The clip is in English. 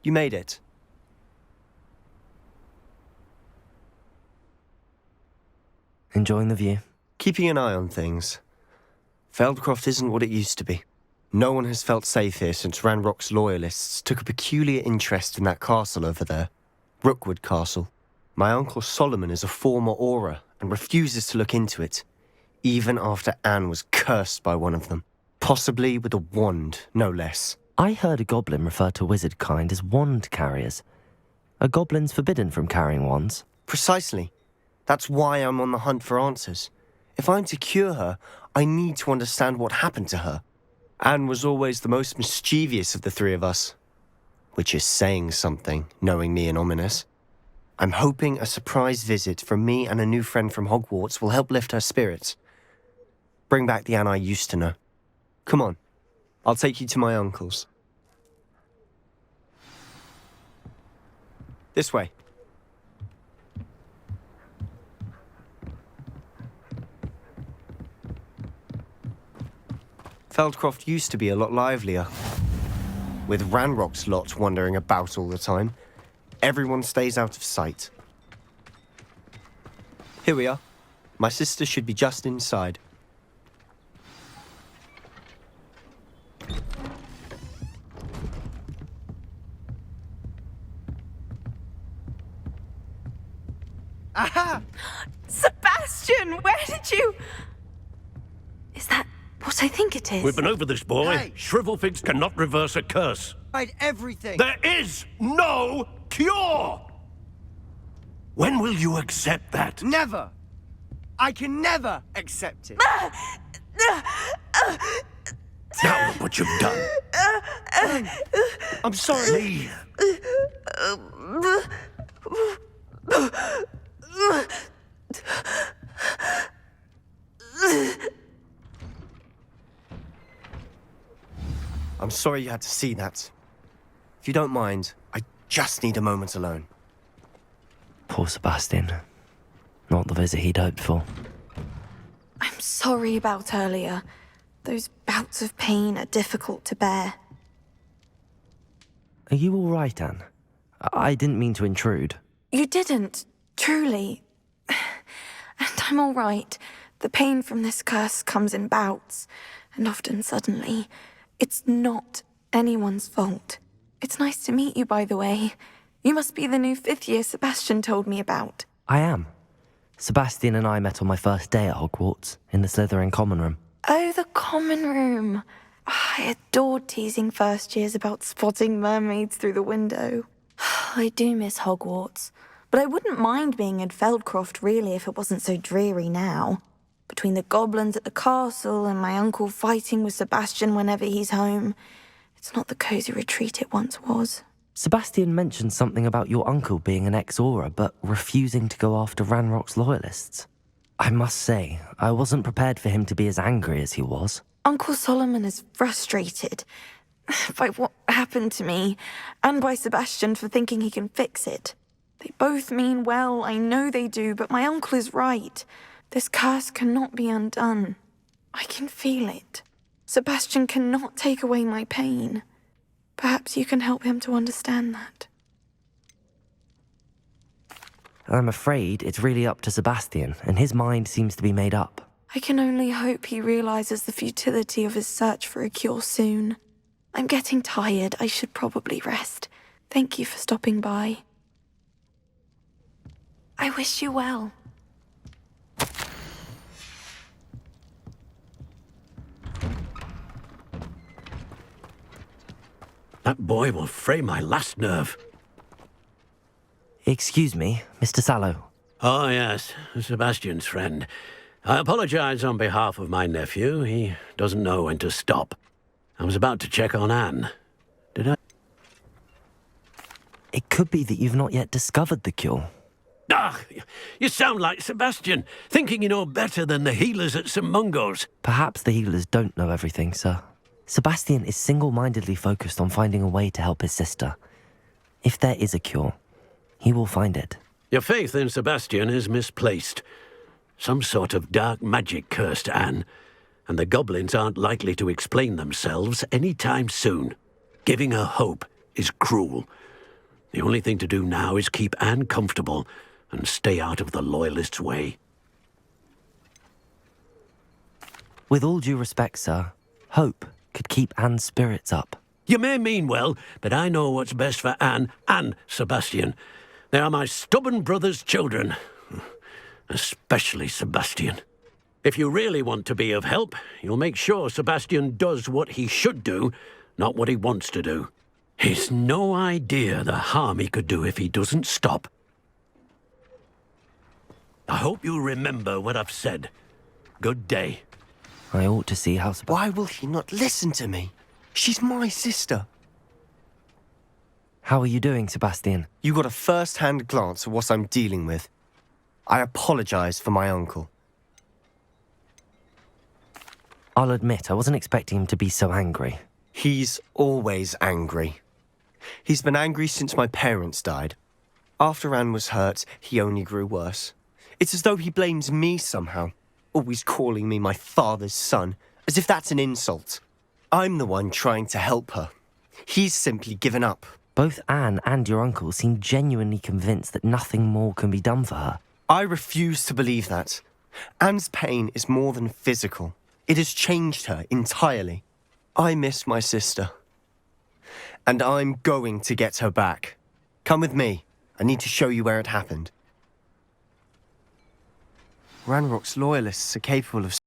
You made it. Enjoying the view? Keeping an eye on things. Feldcroft isn't what it used to be. No one has felt safe here since Ranrock's loyalists took a peculiar interest in that castle over there. Rookwood Castle. My uncle Solomon is a former Auror and refuses to look into it, even after Anne was cursed by one of them. Possibly with a wand, no less. I heard a goblin refer to wizard kind as wand carriers. Are goblins forbidden from carrying wands? Precisely. That's why I'm on the hunt for answers. If I'm to cure her, I need to understand what happened to her. Anne was always the most mischievous of the three of us. Which is saying something, knowing me and Ominous. I'm hoping a surprise visit from me and a new friend from Hogwarts will help lift her spirits. Bring back the Anne I used to know. Come on, I'll take you to my uncle's. This way. Feldcroft used to be a lot livelier. With Ranrock's lot wandering about all the time, everyone stays out of sight. Here we are. My sister should be just inside. Aha! Sebastian, where did you... Is that what I think it is? We've been over this, boy. Hey. Shrivelfigs cannot reverse a curse. Tried everything. There is no cure! When will you accept that? Never. I can never accept it. Now look what you've done. I'm sorry. Leave. I'm sorry you had to see that. If you don't mind, I just need a moment alone. Poor Sebastian. Not the visit he'd hoped for. I'm sorry about earlier. Those bouts of pain are difficult to bear. Are you all right, Anne? I didn't mean to intrude. You didn't, truly. And I'm all right. The pain from this curse comes in bouts, and often suddenly. It's not anyone's fault. It's nice to meet you, by the way. You must be the new fifth-year Sebastian told me about. I am. Sebastian and I met on my first day at Hogwarts, in the Slytherin common room. Oh, the common room. I adored teasing first years about spotting mermaids through the window. I do miss Hogwarts, but I wouldn't mind being in Feldcroft really if it wasn't so dreary now. Between the goblins at the castle and my uncle fighting with Sebastian whenever he's home, it's not the cosy retreat it once was. Sebastian mentioned something about your uncle being an ex-Auror, but refusing to go after Ranrock's loyalists. I must say, I wasn't prepared for him to be as angry as he was. Uncle Solomon is frustrated by what happened to me, and by Sebastian for thinking he can fix it. They both mean well, I know they do, but my uncle is right. This curse cannot be undone. I can feel it. Sebastian cannot take away my pain. Perhaps you can help him to understand that. I'm afraid it's really up to Sebastian, and his mind seems to be made up. I can only hope he realizes the futility of his search for a cure soon. I'm getting tired. I should probably rest. Thank you for stopping by. I wish you well. That boy will fray my last nerve. Excuse me, Mr. Sallow. Oh, yes, Sebastian's friend. I apologize on behalf of my nephew. He doesn't know when to stop. I was about to check on Anne. Did I? It could be that you've not yet discovered the cure. Ah, you sound like Sebastian, thinking you know better than the healers at St. Mungo's. Perhaps the healers don't know everything, sir. Sebastian is single-mindedly focused on finding a way to help his sister. If there is a cure, he will find it. Your faith in Sebastian is misplaced. Some sort of dark magic cursed Anne, and the goblins aren't likely to explain themselves any time soon. Giving her hope is cruel, The only thing to do now is keep Anne comfortable and stay out of the Loyalists' way. With all due respect, sir, hope could keep Anne's spirits up. You may mean well, but I know what's best for Anne and Sebastian. They are my stubborn brother's children. Especially Sebastian. If you really want to be of help, you'll make sure Sebastian does what he should do, not what he wants to do. He's no idea the harm he could do if he doesn't stop. I hope you remember what I've said. Good day. I ought to see how... Why will he not listen to me? She's my sister. How are you doing, Sebastian? You got a first-hand glance at what I'm dealing with. I apologize for my uncle. I'll admit, I wasn't expecting him to be so angry. He's always angry. He's been angry since my parents died. After Anne was hurt, he only grew worse. It's as though he blames me somehow, always calling me my father's son, as if that's an insult. I'm the one trying to help her. He's simply given up. Both Anne and your uncle seem genuinely convinced that nothing more can be done for her. I refuse to believe that. Anne's pain is more than physical. It has changed her entirely. I miss my sister. And I'm going to get her back. Come with me. I need to show you where it happened. Ranrock's loyalists are capable of